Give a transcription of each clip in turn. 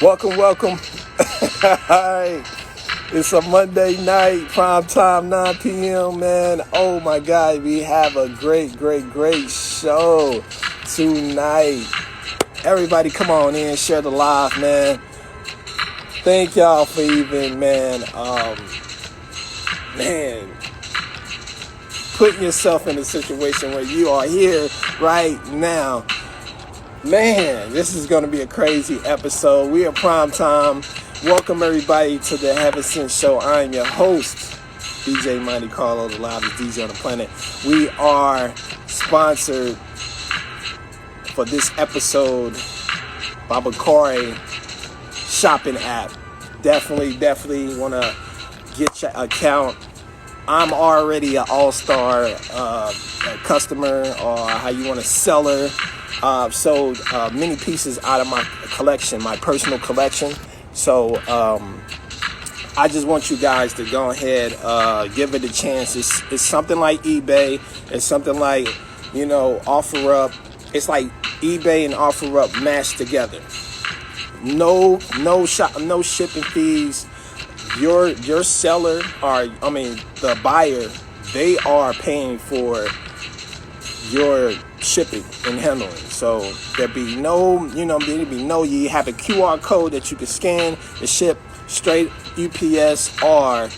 Welcome, welcome. Alright. It's a Monday night, prime time, 9 p.m., man. Oh my God, we have a great show tonight. Everybody come on in, share the live, man. Thank y'all for even, man, putting yourself in a situation where you are here right now. Man, this is going to be a crazy episode. We are prime time. Welcome everybody to the Heaven Sent Show. I'm your host, DJ Monte Carlo, the loudest DJ on the planet. We are sponsored for this episode by Bakari shopping app. Definitely want to get your account. I'm already an all-star customer, or how you want to seller. Sold many pieces out of my collection, my personal collection. So I just want you guys to go ahead, give it a chance. It's something like eBay. It's something like, OfferUp. It's like eBay and OfferUp mashed together. No shipping fees. Your seller, the buyer, they are paying for your shipping and handling. So there'd be no, you have a QR code that you can scan and ship straight UPS or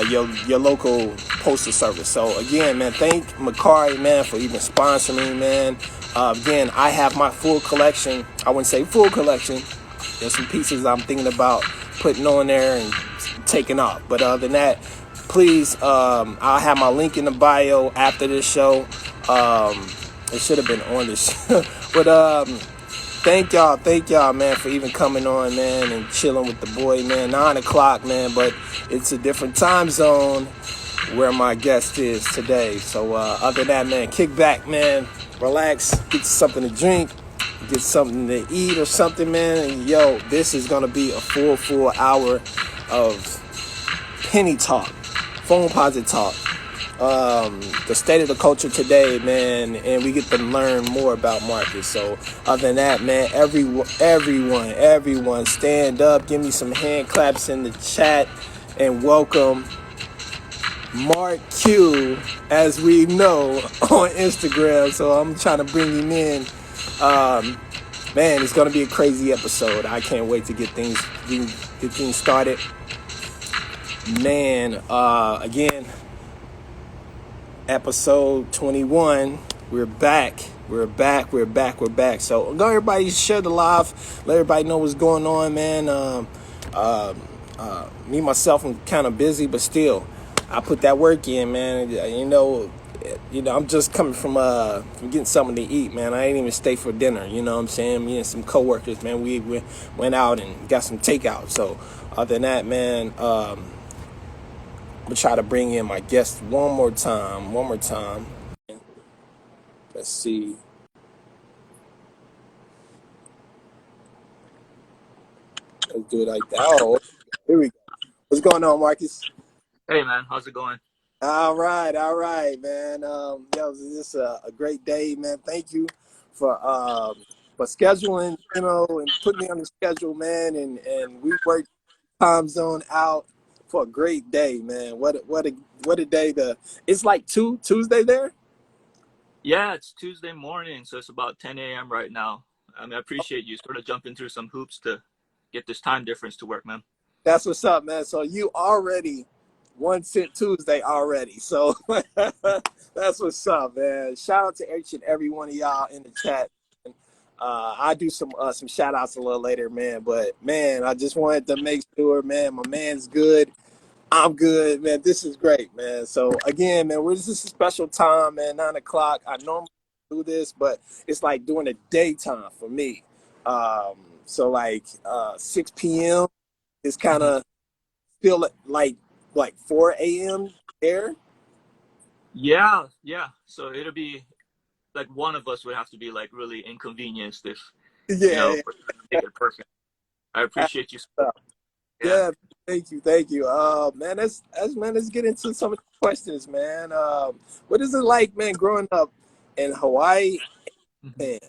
your local postal service. So again, man, thank Macari, man, for even sponsoring me, man. Again, I have my full collection. I wouldn't say full collection. There's some pieces I'm thinking about putting on there and taking off. But other than that, please, I'll have my link in the bio after this show. It should have been on this. But thank y'all, man, for even coming on, man, and chilling with the boy, man. 9 o'clock, man, but it's a different time zone where my guest is today. So other than that, man, kick back, man, relax, get something to drink, get something to eat or something, man. And yo, this is gonna be a full hour of penny talk, Foamposite talk. The state of the culture today, man, and we get to learn more about Marcus. So other than that, man, everyone stand up, give me some hand claps in the chat, and welcome Mark Q, as we know, on Instagram. So I'm trying to bring him in. Man, it's gonna be a crazy episode. I can't wait to get things started. Man, again, episode 21. We're back. So go everybody share the live. Let everybody know what's going on, man. Me myself, I'm kind of busy, but still, I put that work in, man. I'm just coming from getting something to eat, man. I ain't even stay for dinner. You know what I'm saying? Me and some coworkers, man, we went out and got some takeout. So other than that, man, I'm gonna try to bring in my guest one more time. Let's see. Let's do it like that. Oh, here we go. What's going on, Marcus? Hey, man. How's it going? All right, man. This is a great day, man. Thank you for scheduling, and putting me on the schedule, man. And we worked time zone out for a great day, man. What a day! It's like Tuesday there. Yeah, it's Tuesday morning, so it's about 10 a.m. right now. I appreciate you sort of jumping through some hoops to get this time difference to work, man. That's what's up, man. So you already one cent Tuesday already. So that's what's up, man. Shout out to each and every one of y'all in the chat. I do some shout outs a little later, man. But man, I just wanted to make sure, man, my man's good. I'm good, man. This is great, man. So again, man, this is a special time, man. 9 o'clock. I normally do this, but it's like during the daytime for me. So like 6 p.m. is kind of feel like 4 a.m. there. Yeah. So it'll be like one of us would have to be like really inconvenienced if, Yeah. make it perfect. I appreciate you. Yeah. Thank you. Man, let's get into some of the questions, man. What is it like, man, growing up in Hawaii? Man.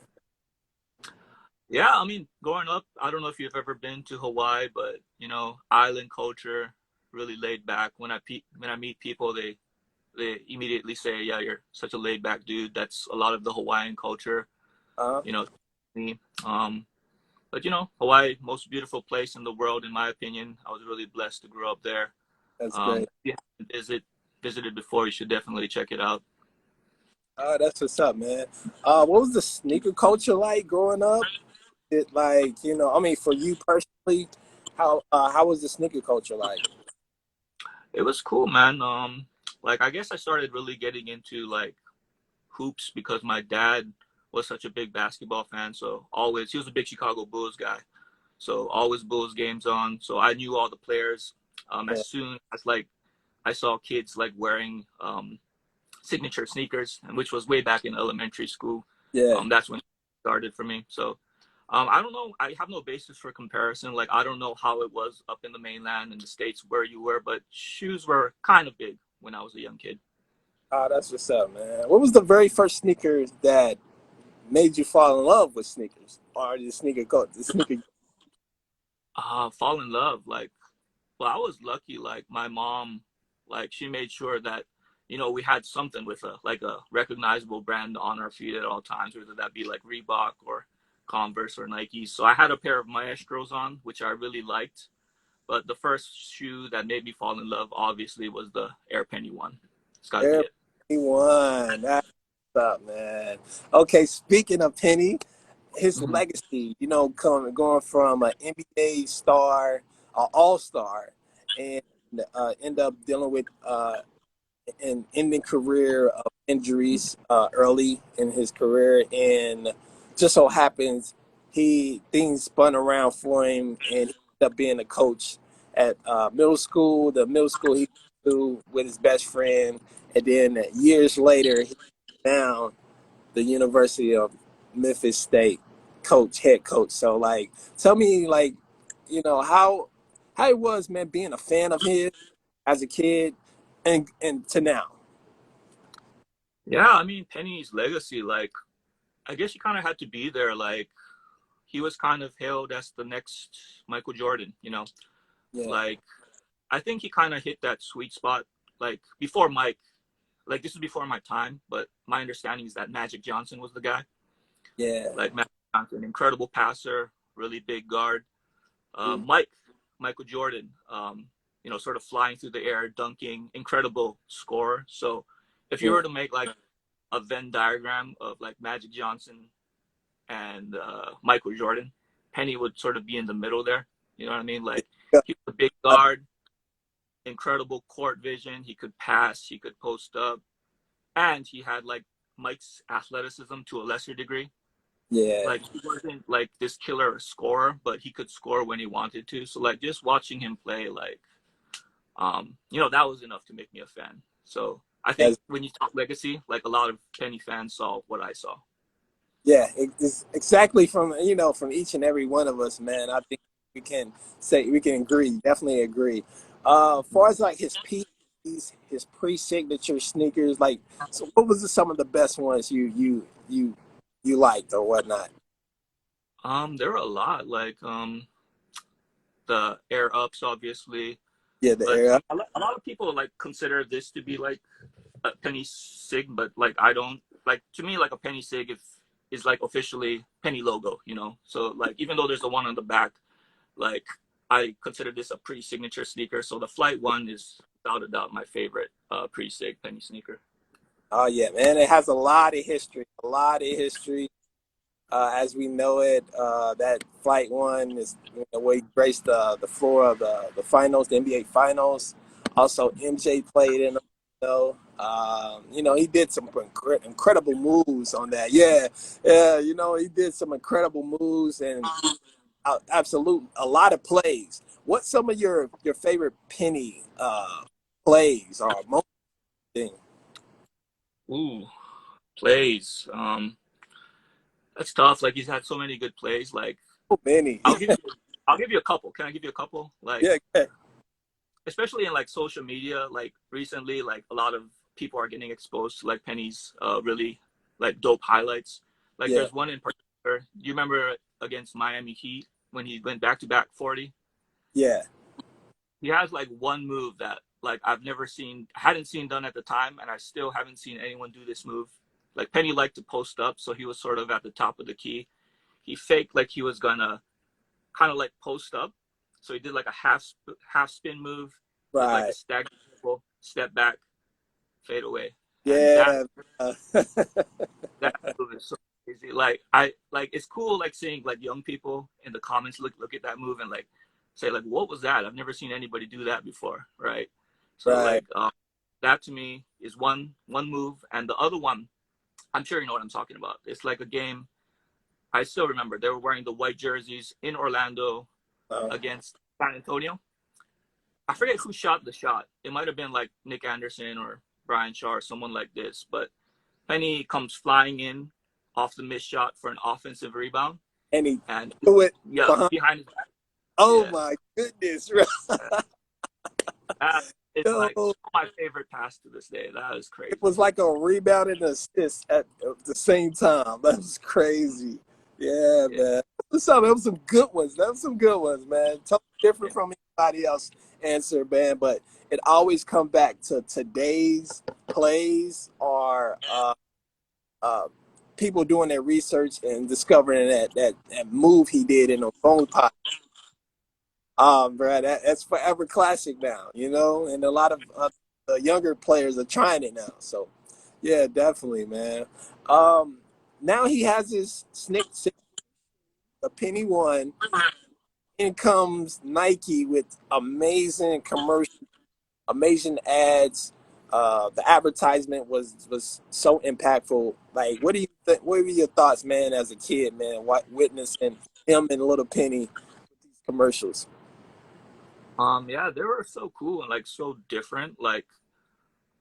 Yeah, I mean, growing up, I don't know if you've ever been to Hawaii, but you know, island culture, really laid back. When I meet people, they immediately say, "Yeah, you're such a laid back dude." That's a lot of the Hawaiian culture, Uh, you know. Me. But you know, Hawaii, most beautiful place in the world, in my opinion. I was really blessed to grow up there. that's great. If you haven't visited before, you should definitely check it out. That's what's up, man. What was the sneaker culture like growing up? It like, I mean, for you personally, how was the sneaker culture like? It was cool, man. Like I guess I started really getting into like hoops because my dad was such a big basketball fan. So always, he was a big Chicago Bulls guy. So always Bulls games on. So I knew all the players. Yeah, As soon as like I saw kids like wearing signature sneakers, and which was way back in elementary school. yeah. That's when it started for me. So I don't know. I have no basis for comparison. Like I don't know how it was up in the mainland in the States where you were, but shoes were kind of big when I was a young kid. That's what's up, man. What was the very first sneaker that made you fall in love with sneakers or the sneaker culture? The sneaker. Fall in love. Like, well, I was lucky. Like my mom, like she made sure that we had something with a recognizable brand on our feet at all times, whether that be like Reebok or Converse or Nike. So I had a pair of Maestros on, which I really liked. But the first shoe that made me fall in love, obviously, was the Air Penny one. It's got to be Air it. Penny One. That's what's up, man. Okay, speaking of Penny, his Mhm. legacy, going from an NBA star, an all-star, and end up dealing with an ending career of injuries early in his career, and just so happens things spun around for him, and he ended up being a coach at middle school. The middle school he went to with his best friend, and then years later, he found the University of Memphis State head coach. So, like, tell me, like, how it was, man, being a fan of his as a kid, and to now. Yeah, I mean, Penny's legacy, like, I guess you kind of had to be there. Like, he was kind of hailed as the next Michael Jordan. Yeah, Like, I think he kind of hit that sweet spot. Like, before Mike, like, this was before my time, but my understanding is that Magic Johnson was the guy. yeah, Like, Magic Johnson, incredible passer, really big guard. mm, Michael Jordan, sort of flying through the air, dunking, incredible scorer. So if you yeah, were to make like a Venn diagram of like Magic Johnson and Michael Jordan, Penny would sort of be in the middle there. You know what I mean? Like yeah, he was a big guard, incredible court vision. He could pass, he could post up, and he had like Mike's athleticism to a lesser degree. yeah. Like he wasn't like this killer scorer, but he could score when he wanted to. So like just watching him play, like that was enough to make me a fan. So I think That's, when you talk legacy, like a lot of Penny fans saw what I saw. yeah, it's exactly from each and every one of us, man. I think we can agree, definitely agree. As far as like his PEs, his pre-signature sneakers, like, so what was some of the best ones you liked or whatnot? There were a lot, like the Air Ups, obviously, Yeah, the but era. a lot of people like consider this to be like a penny sig, but like I don't like to me like a penny sig if is like officially penny logo. So like even though there's the one on the back, like I consider this a pre-signature sneaker. So the Flight One is without a doubt my favorite pre-sig penny sneaker. Oh yeah, man, it has a lot of history, a lot of history. As we know it. That flight one is where he graced the floor of the finals, the NBA finals. Also, MJ played in. He did some incredible moves on that. Yeah, yeah. He did some incredible moves and absolute a lot of plays. What's some of your favorite Penny plays or moments? Ooh, plays. That's tough. Like he's had so many good plays. Like So many. I'll give you I'll give you a couple. Can I give you a couple? Like Yeah, yeah, especially in like social media, like recently, like a lot of people are getting exposed to like Penny's really like dope highlights. Like yeah. there's one in particular. You remember against Miami Heat when he went back-to-back 40. Yeah. He has like one move that like I've never seen, hadn't seen done at the time, and I still haven't seen anyone do this move. Like Penny liked to post up, so he was sort of at the top of the key. He faked like he was gonna kind of like post up, so he did like a half spin move, did like a Right. stagger dribble, step back, fade away, and Yeah. that move is so crazy. Like I like it's cool like seeing like young people in the comments look at that move and like say like what was that? I've never seen anybody do that before, right? So Right. like that to me is one move, and the other one I'm sure you know what I'm talking about. It's like a game. I still remember they were wearing the white jerseys in Orlando against San Antonio. I forget who shot the shot. It might have been like Nick Anderson or Brian Shaw or someone like this, but Penny comes flying in off the missed shot for an offensive rebound, And he and threw it yeah, behind. behind his back. Oh Yeah, my goodness. it's like Yo, my favorite pass to this day. That is it crazy. was like a rebound and assist at the same time. That was crazy. Yeah, Yeah, man. That was some good ones. That was some good ones, man. Totally different yeah. from anybody else answer, man. But it always come back to today's plays or people doing their research and discovering that move he did in the phone pot. Bro, that's forever classic now, you know, and a lot of the younger players are trying it now. So, yeah, definitely, man. Um, Now he has his snick, the penny one. In comes Nike with amazing commercial, amazing ads. The advertisement was so impactful. Like, what do you think? What were your thoughts, man, as a kid, man, witnessing him and Little Penny with these commercials? Yeah, they were so cool and like so different. Like,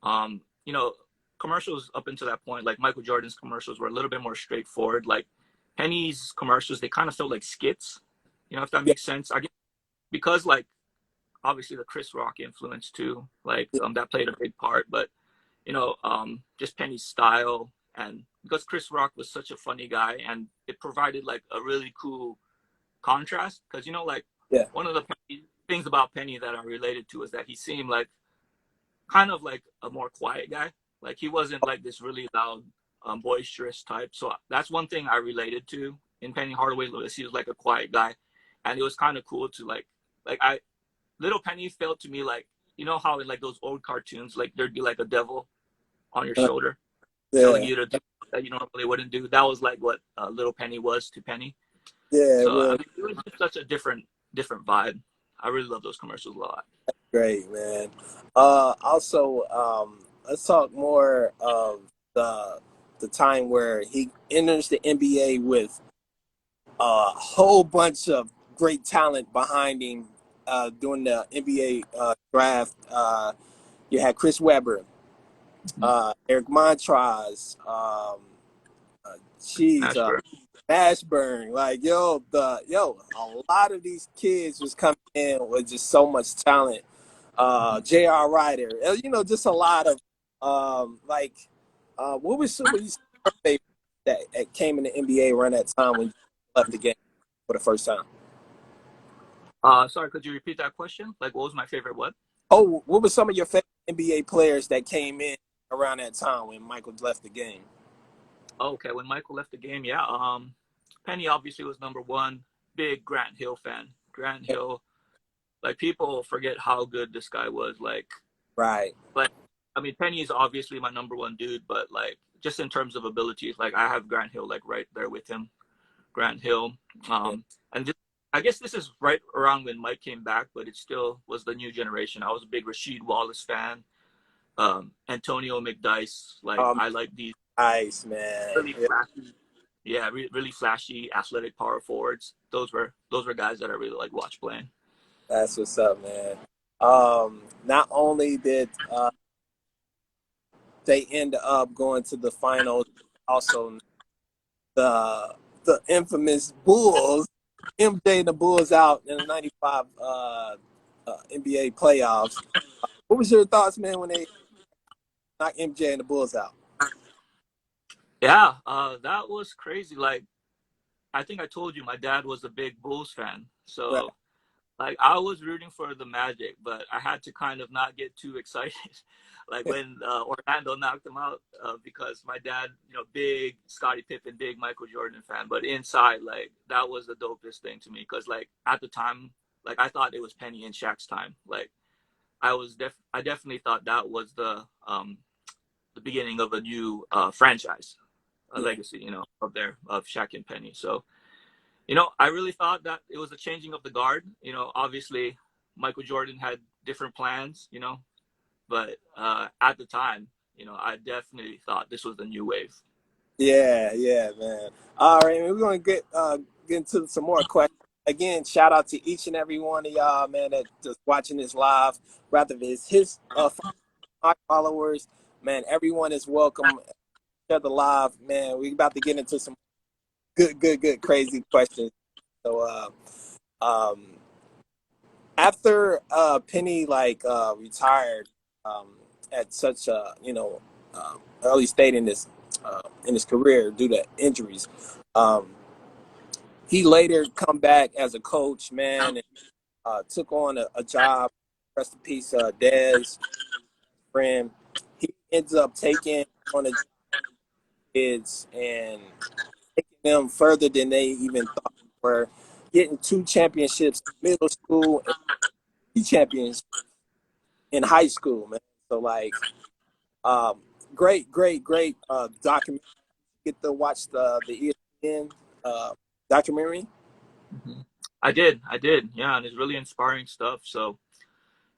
you know, commercials up until that point, like Michael Jordan's commercials were a little bit more straightforward. Like Penny's commercials, they kind of felt like skits. You know, if that Yeah, makes sense. I guess because like obviously the Chris Rock influence too, like that played a big part. But you know, just Penny's style, and because Chris Rock was such a funny guy, and it provided like a really cool contrast. Because you know, like yeah, one of the things about Penny that I related to is that he seemed like kind of like a more quiet guy. Like he wasn't like this really loud, boisterous type. So that's one thing I related to in Penny Hardaway Lewis. He was like a quiet guy, and it was kind of cool to like I Little Penny felt to me like you know how in like those old cartoons like there'd be like a devil on your shoulder telling yeah, you to do that you normally wouldn't do. That was like what Little Penny was to Penny. yeah. So I Real mean, it was just such a different vibe. I really love those commercials a lot. great, man. Also, let's talk more of the time where he enters the NBA with a whole bunch of great talent behind him during the NBA draft. You had Chris Webber, Eric Montrez, Cheese, Ashburn. Ashburn. Like a lot of these kids was coming in with just so much talent. J.R. Ryder, just a lot of what was some of these favorites that came in the NBA around that time when you left the game for the first time? Sorry, could you repeat that question? Like, what was my favorite? What? Oh, what were some of your favorite NBA players that came in around that time when Michael left the game? Oh, okay, when Michael left the game, yeah. Penny obviously was number one. Big Grant Hill fan. Grant Hill, like people forget how good this guy was. Right. Like, I mean, Penny is obviously my number one dude, but like just in terms of abilities, like I have Grant Hill like right there with him. Grant Hill, Yeah. and just I guess this is right around when Mike came back, but it still was the new generation. I was a big Rasheed Wallace fan. Antonio McDyess, like Um, I like these nice, man. really Yeah, flashy, yeah, really flashy, athletic power forwards. Those were guys that I really like watch playing. that's what's up, man. Not only did they end up going to the finals, also the the infamous Bulls, MJ and the Bulls out in the '95 NBA playoffs. What was your thoughts, man, when they knocked MJ and the Bulls out? Yeah, that was crazy. Like I think I told you my dad was a big Bulls fan, Right. so like I was rooting for the Magic, but I had to kind of not get too excited, like when Orlando knocked them out, because my dad, big Scottie Pippen, big Michael Jordan fan, but inside, like that was the dopest thing to me, because like at the time, like I thought it was Penny and Shaq's time. Like I definitely thought that was the beginning of a new franchise, a Yeah. legacy, of Shaq and Penny. So I really thought that it was a changing of the guard. Obviously Michael Jordan had different plans, but at the time, I definitely thought this was the new wave. Yeah, yeah, man. All right, man, we're gonna get into some more questions. Again, shout out to each and every one of y'all, man, that just watching this live. Rather it's his my followers, man. Everyone is welcome. Share the live, man. We about to get into some good, crazy questions. So, um, after Penny retired at such a early state in his career due to injuries, um, he later come back as a coach, man, and took on a job. Rest in peace, Dez, friend. He ends up taking on a kids and taking them further than they even thought they were, getting 2 championships in middle school and 3 champions in high school, man. So um, great documentary. Get to watch the ESPN documentary. Mm-hmm. I did, yeah, and it's really inspiring stuff. So,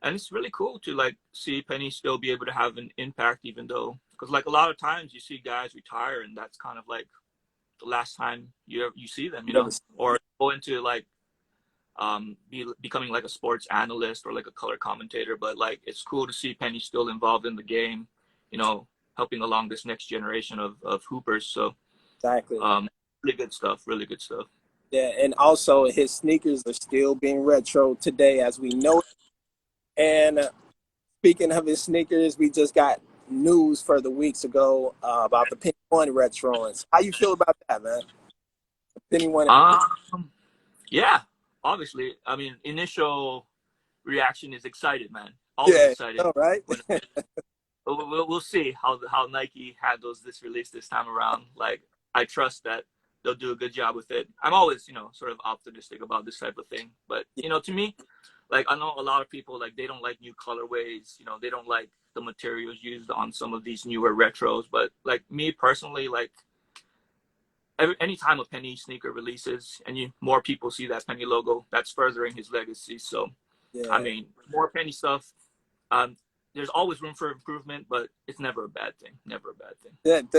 and it's really cool to like see Penny still be able to have an impact, even though, because like a lot of times you see guys retire, and that's kind of like the last time you see them, Never, or go into like becoming like a sports analyst or like a color commentator. But like it's cool to see Penny still involved in the game, helping along this next generation of hoopers. So exactly. really good stuff, really good stuff. Yeah, and also his sneakers are still being retro today, as we know. And speaking of his sneakers, we just got news for the weeks ago about the Penny One retros. How you feel about that, man? Penny One. um yeah, obviously, I mean, initial reaction is excited, man, always Yeah, excited no, right? when we'll see how Nike handles this release this time around. Like, I trust that they'll do a good job with it. I'm always, sort of optimistic about this type of thing. But, to me, like, I know a lot of people, like, they don't like new colorways. They don't like the materials used on some of these newer retros. But, like, me personally, like, anytime a Penny sneaker releases and more people see that Penny logo, that's furthering his legacy. So, I Yeah. mean, more Penny stuff. Um, there's always room for improvement, but it's never a bad thing. Never a bad thing.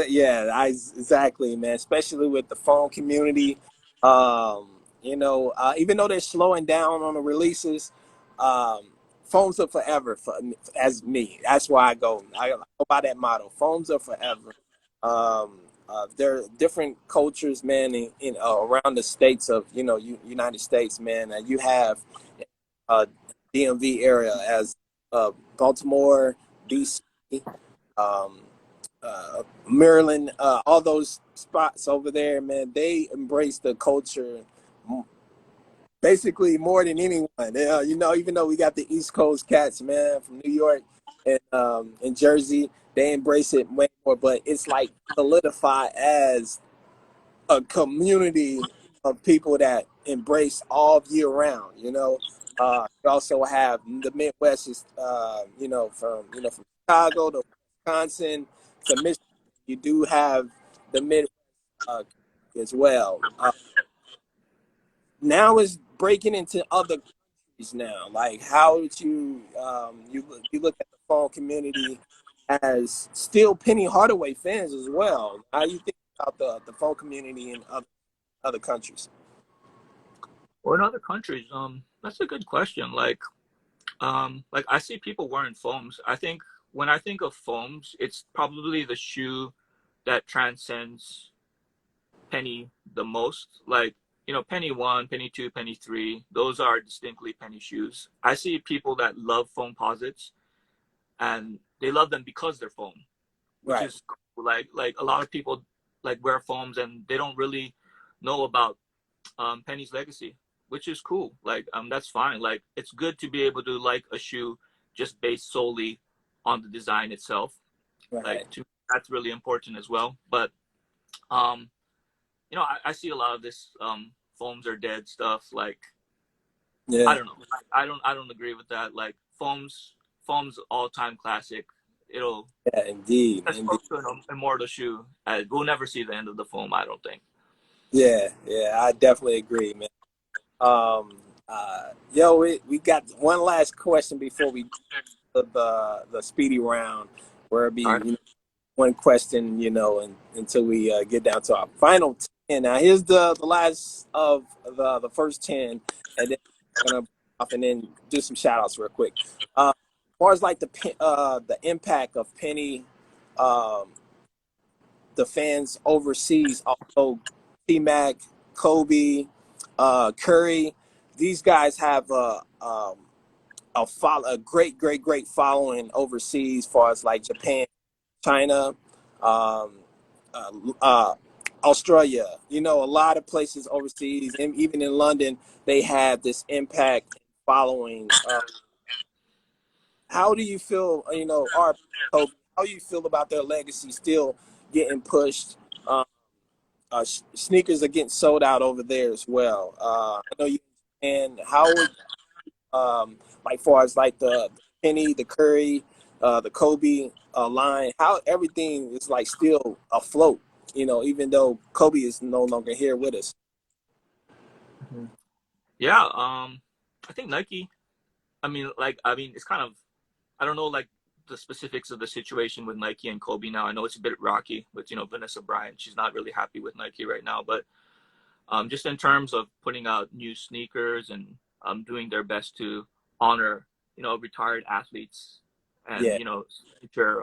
Yeah, exactly, man. Especially with the phone community, even though they're slowing down on the releases, um, phones are forever as me. That's why I go by that motto. Phones are forever. There are different cultures, man, around the states of United States, man. You have DMV area as Baltimore, DC. Um, Maryland, all those spots over there, man, they embrace the culture basically more than anyone. Even though we got the East Coast cats, man, from New York and Jersey, they embrace it way more. But it's like solidified as a community of people that embrace all year round. You also have the Midwest is from Chicago to Wisconsin to Michigan. You do have the Midwest uh, as well. Now it's breaking into other countries now. Like how would you look at the phone community as still Penny Hardaway fans as well? How you think about the phone community in other countries? Or in other countries, that's a good question. Like I see people wearing foams. I think when I think of foams, it's probably the shoe that transcends Penny the most. Like, Penny one, Penny two, Penny three, those are distinctly Penny shoes. I see people that love Foamposites, and they love them because they're foam, which Right. is cool. Like a lot of people like wear foams and they don't really know about Penny's legacy, which is cool. Like, that's fine. Like, it's good to be able to like a shoe just based solely on the design itself. Right. Like, that's really important as well. But you know, I see a lot of this foams are dead stuff. Like, Yeah. I don't know. I don't agree with that. Like, foam's all time classic. It'll Yeah, indeed. That's close to an immortal shoe. We'll never see the end of the foam, I don't think. Yeah, I definitely agree, man. Yo, we got one last question before we do the speedy round, where it'll be All right. one question, until we get down to our final 10. Now, here's the last of the first 10, and then we're gonna off and then do some shout outs real quick. As far as like the impact of Penny, the fans overseas, also T-Mac, Kobe, Curry, these guys have a great following overseas, as far as like Japan, China, um, Australia. A lot of places overseas, and even in London, they have this impact following. How do you feel? How do you feel about their legacy still getting pushed? Sneakers are getting sold out over there as well. I know you. And how would like far as like the Penny, the Curry, the Kobe line, how everything is like still afloat, even though Kobe is no longer here with us. Yeah, I think Nike. I mean, it's kind of, I don't know, like the specifics of the situation with Nike and Kobe now. I know it's a bit rocky with Vanessa Bryant. She's not really happy with Nike right now, but just in terms of putting out new sneakers and doing their best to honor retired athletes and future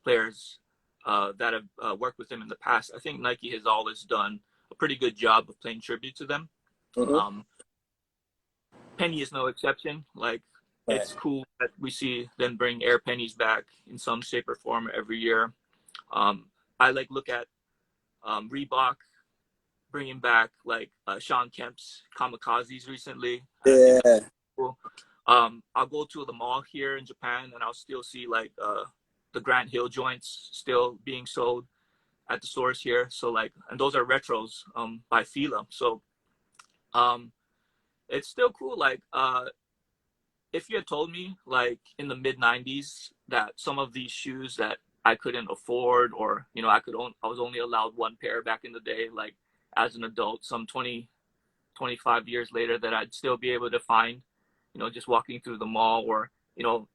players that have worked with them in the past. I think Nike has always done a pretty good job of paying tribute to them. Mm-hmm. Penny is no exception. Like, Right. It's cool that we see them bring Air Pennies back in some shape or form every year. I look at Reebok bringing back Sean Kemp's Kamikazes recently. Yeah. Cool. I'll go to the mall here in Japan and I'll still see the Grant Hill joints still being sold at the stores here. So and those are retros by Fila. So it's still cool. If you had told me in the mid 90s that some of these shoes that I couldn't afford, or I was only allowed one pair back in the day, as an adult, some 20, 25 years later, that I'd still be able to find, just walking through the mall, or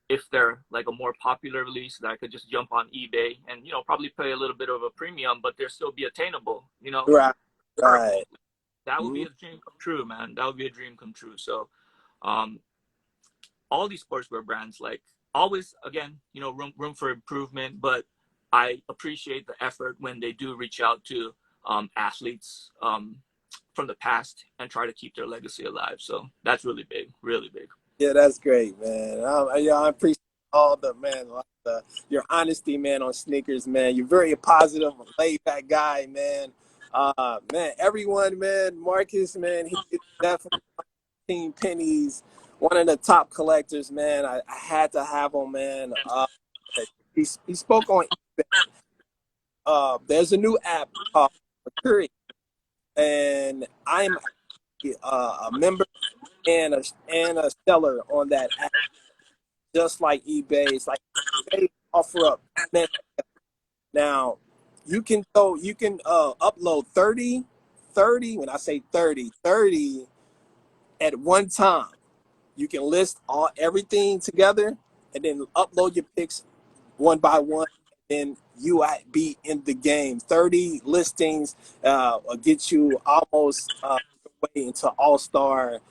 if they're a more popular release, that I could just jump on eBay and probably pay a little bit of a premium, but they'll still be attainable. Right. That would be a dream come true, man. That would be a dream come true. So all these sportswear brands, always, again, room for improvement, but I appreciate the effort when they do reach out to athletes from the past and try to keep their legacy alive. So that's really big, really big. Yeah, that's great, man. I appreciate all your honesty, man, on sneakers, man. You're very positive, laid back guy, man. Man, everyone, man, Marcus, man, he is definitely Team Pennies, one of the top collectors, man. I had to have him, man. He spoke on eBay. There's a new app called Mercury, and I'm a member and a seller on that app, just like eBay. It's like they offer up. Now you can upload 30, when I say 30 at one time. You can list everything together and then upload your pics one by one. And you be in the game. 30 listings will get you almost way into all-star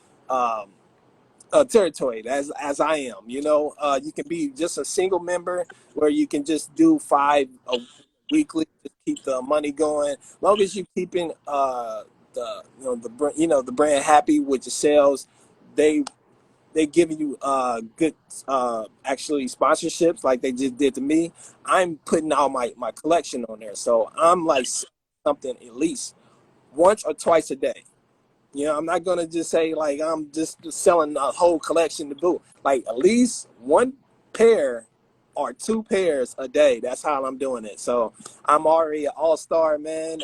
territory, as I am. You can be just a single member where you can just do 5 weekly to keep the money going. As long as you're keeping the brand happy with your sales, they giving you good actually sponsorships like they just did to me. I'm putting all my collection on there, so I'm something at least once or twice a day. You know, I'm not gonna just say like I'm just selling a whole collection to boot. Like at least one pair or two pairs a day. That's how I'm doing it. So I'm already an all-star, man.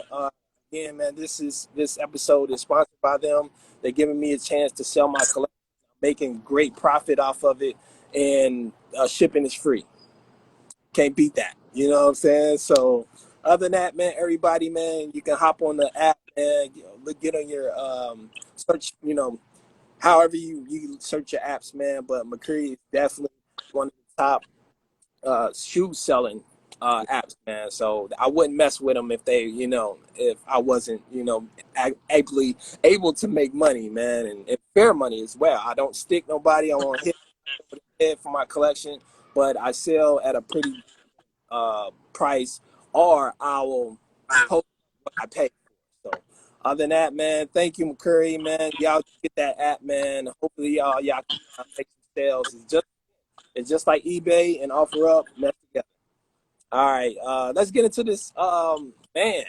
Again, man, this episode is sponsored by them. They're giving me a chance to sell my collection, making great profit off of it, and shipping is free. Can't beat that. You know what I'm saying? So other than that, man, everybody, man, you can hop on the app and get on your search, however you search your apps, man. But McCree is definitely one of the top shoe selling apps, man. So I wouldn't mess with them if they, if I wasn't, able to make money, man, and fair money as well. I don't stick nobody. I won't hit for my collection, but I sell at a pretty price, or I will post what I pay for. So other than that, man, thank you, McCurry, man. Y'all get that app, man. Hopefully y'all can make some sales. It's just like eBay and OfferUp messed together. All right, let's get into this man,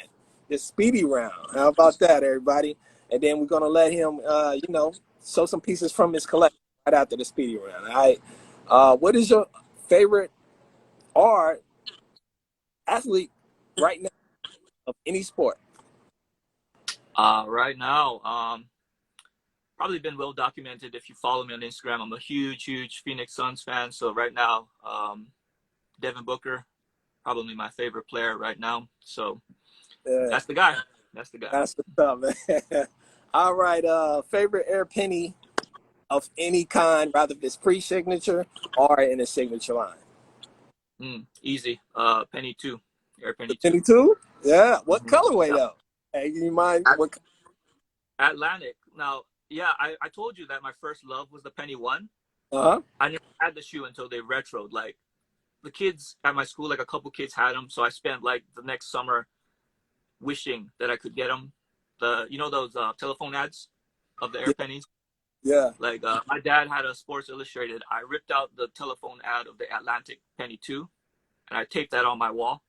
this speedy round. How about that, everybody? And then we're gonna let him show some pieces from his collection right after the speedy round. All right. What is your favorite art athlete right now of any sport? Right now, probably been well documented. If you follow me on Instagram, I'm a huge Phoenix Suns fan. So right now, Devin Booker, probably my favorite player right now. So that's the guy. That's the guy. That's what's up, man. All right. Favorite Air Penny of any kind, rather if it's pre-signature or in a signature line. Easy. Penny 2. Air Penny 2. Penny 2? Yeah. What Mm-hmm. colorway though? Hey, you mind what? Atlantic. Now, yeah, I told you that my first love was the Penny 1. Uh-huh. I never had the shoe until they retroed. Like the kids at my school, like a couple kids had them, so I spent like the next summer wishing that I could get them. Those telephone ads of the Air Pennies. Yeah. Like my dad had a Sports Illustrated. I ripped out the telephone ad of the Atlantic Penny 2, and I taped that on my wall.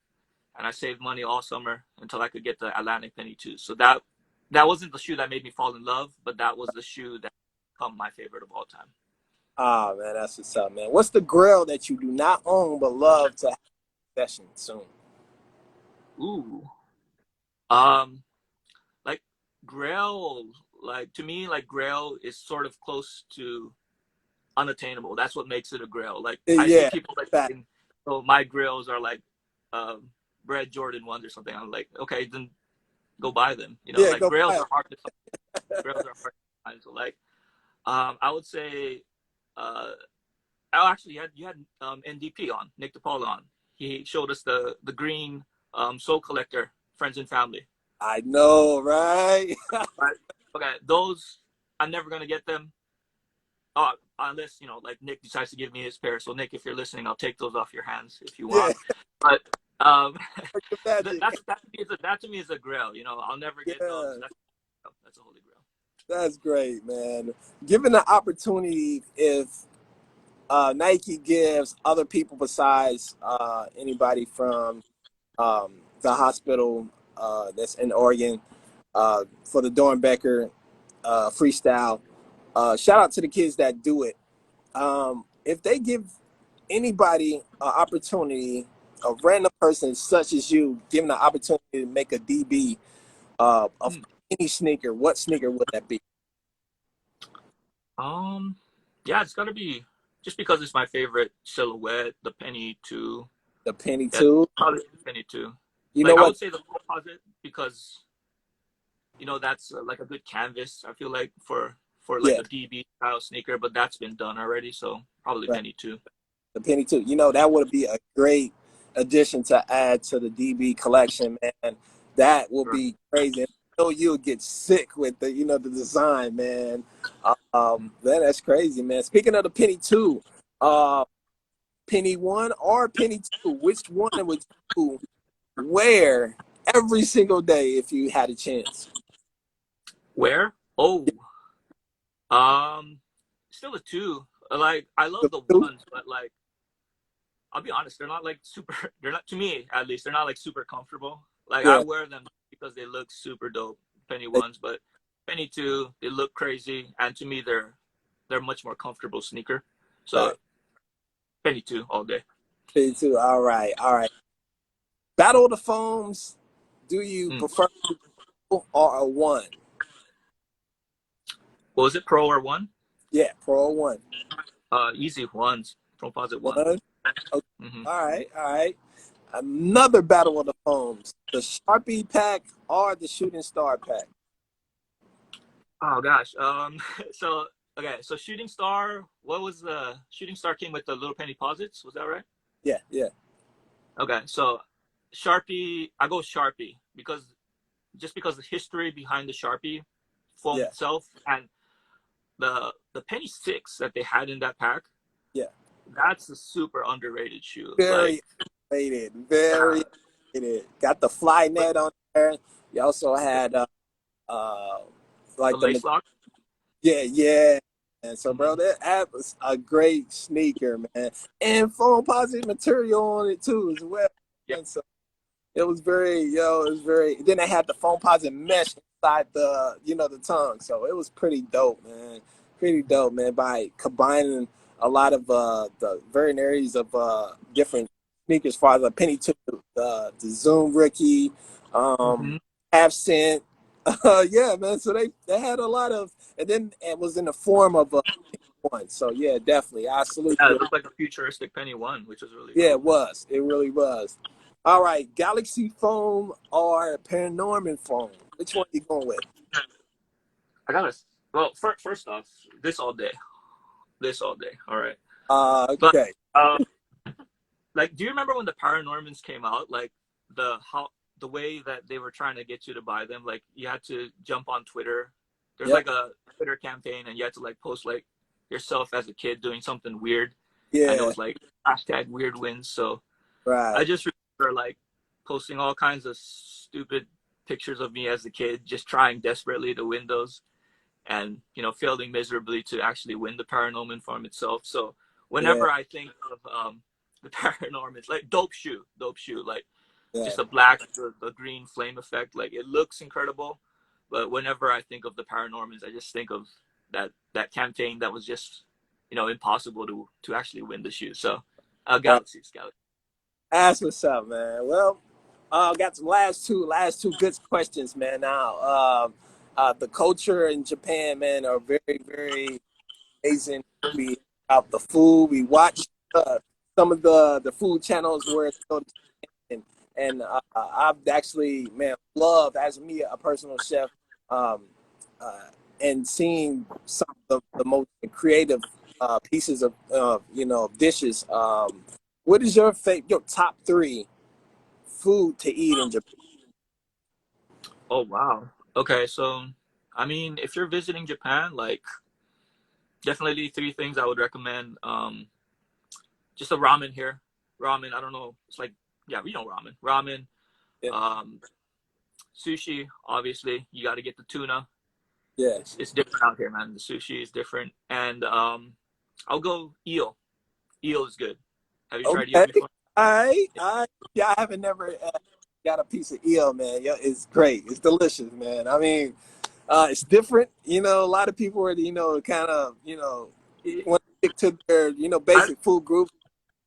And I saved money all summer until I could get the Atlantic Penny 2. So that wasn't the shoe that made me fall in love, but that was the shoe that became my favorite of all time. Ah, man, that's what's up, man. What's the grill that you do not own but love to have a session soon? Ooh. Like Grail, like to me, like Grail is sort of close to unattainable. That's what makes it a Grail. Like I see people like saying, oh, my Grails are like Brad Jordan ones or something. I'm like, okay, then go buy them. Like Grails are hard to find. Grails are hard to find. So like I would say actually you had NDP on, Nick DePaula on. He showed us the green Soul Collector Friends and Family. I know, right? Right. Okay, those I'm never gonna get them. Unless like Nick decides to give me his pair. So Nick, if you're listening, I'll take those off your hands if you want. But that to me is a grail. I'll never get those. That's a holy grail. That's great, man. Given the opportunity, if Nike gives other people besides anybody from the hospital that's in Oregon for the Dornbecker freestyle, shout out to the kids that do it. If they give anybody an opportunity, a random person such as you, given the opportunity to make a DB of any sneaker, what sneaker would that be? Yeah, it's gotta be just because it's my favorite silhouette, the Penny 2. The Penny 2? Probably the Penny 2. You know what? I would say the Foamposite because that's like a good canvas. I feel like for like a DB style sneaker, but that's been done already. So probably Penny 2. The Penny 2. That would be a great addition to add to the DB collection, man. That will be crazy. I know you'll get sick with the the design, man. That's crazy, man. Speaking of the Penny 2, Penny 1 or Penny 2, which one would you wear every single day if you had a chance? Where? Oh, still a 2. Like I love the 1s, but like I'll be honest, they're not like super. They're not, to me at least, they're not like super comfortable. Like I wear them because they look super dope, Penny 1s, but Penny 2, they look crazy, and to me, they're much more comfortable sneaker. So Right. Penny 2 all day. Penny 2. All right. All right. Battle of the Foams. Do you Mm. prefer or a one? What was it, Pro or One? Yeah, Pro or one. Easy ones. Foamposite One. One. Okay. Mm-hmm. All right. All right. Another Battle of the Foams. The Sharpie pack or the Shooting Star pack? Oh gosh. So okay. So Shooting Star. What was the Shooting Star came with the little penny posits? Was that right? Yeah. Yeah. Okay. So Sharpie. I go Sharpie because the history behind the Sharpie foam Yeah. itself and the penny 6 that they had in that pack. Yeah. That's a super underrated shoe. Like Very rated. Very rated. Got the fly net on there. You also had uh the like the lace lock. yeah, yeah. And so, bro, Mm-hmm. that was a great sneaker, man, and foam positive material on it too, as well. Yeah. And so it was very, it was very. Then they had the foam positive mesh inside the, the tongue, so it was pretty dope, man. Pretty dope, man. By combining a lot of the varieties of different sneakers, for the penny two, the Zoom rookie, Mm-hmm. half cent. Yeah, man. So they had a lot of, and then it was in the form of a one. So yeah, definitely, I salute Yeah, you. it looked like a futuristic penny 1, which was really Yeah, cool. it was. It really was. All right, Galaxy foam or Paranorman foam? Which one are you going with? I gotta. Well, first off, this all day. This all day. All right. But Okay. uh, like, do you remember when the Paranormans came out? Like the way that they were trying to get you to buy them. Like you had to jump on Twitter. There's Yep. like a Twitter campaign, and you had to like post like yourself as a kid doing something weird, and it Yeah. was like hashtag weird wins. So I Right. just remember like posting all kinds of stupid pictures of me as a kid, just trying desperately to win those, and failing miserably to actually win the Paranorman farm itself. So Yeah. whenever I think of the Paranormans, like dope shoe, like Yeah. just a black, the green flame effect, like it looks incredible. But whenever I think of the Paranormans, I just think of that campaign that was just impossible to actually win the shoe. So Right. Galaxy. That's what's up, man. Well, got some last two good questions, man. Now, the culture in Japan, man, are very, very amazing. We about the food. We watch some of the food channels where it's and I've actually, man, love as me a personal chef, um, uh, and seeing some of the most creative pieces of dishes. What is your top three food to eat in Japan? Oh wow. Okay, so I mean, if you're visiting Japan, like definitely three things I would recommend. Just a ramen here. Ramen, I don't know. It's like, yeah, we know ramen. Ramen, Yeah, um, sushi. Obviously, you got to get the tuna. yeah. It's different out here, man. The sushi is different, and I'll go eel. Eel is good. Have you tried eel Okay. before? Yeah, I haven't never got a piece of eel, man. Yeah, it's great. It's delicious, man. I mean, it's different. A lot of people are, kind of, Yeah. want to stick to their, I basic food group.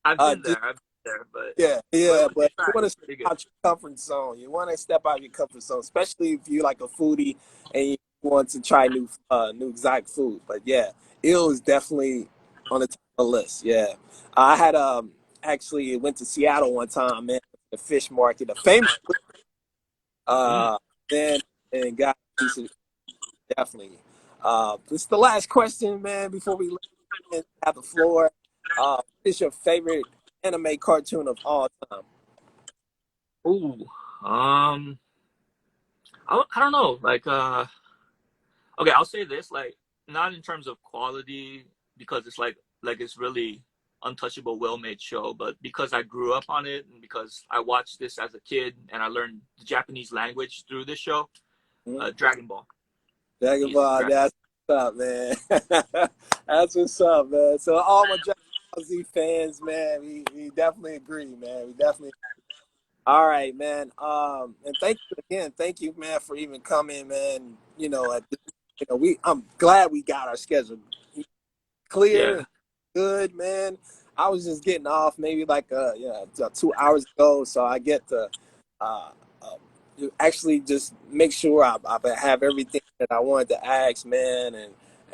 I've been Just there. I've been there, yeah, but yeah. once you But try you it, want to it's step pretty good. out your comfort zone. You want to step out your comfort zone, especially if you like a foodie and you want to try new exotic food. But yeah, eel is definitely on the top of the list. Yeah, I had actually went to Seattle one time, man. The fish market, a famous Mm. uh, then and got a piece of definitely. This is the last question, man. Before we have the floor, what is your favorite anime cartoon of all time? Ooh. Um. I don't know. Like okay, I'll say this, like not in terms of quality because it's like it's really untouchable, well-made show, but because I grew up on it and because I watched this as a kid and I learned the Japanese language through this show, Hmm? Dragon Ball. Dragon Easy. Ball, that's what's up, man. That's what's up, man. So all my Dragon Ball Z fans, man, we definitely agree, man. We definitely. All right, man. And thank you again. Thank you, man, for even coming, man. At this I'm glad we got our schedule clear Yeah. and good, man. I was just getting off maybe like 2 hours ago, so I get to uh, actually just make sure I have everything that I wanted to ask, man,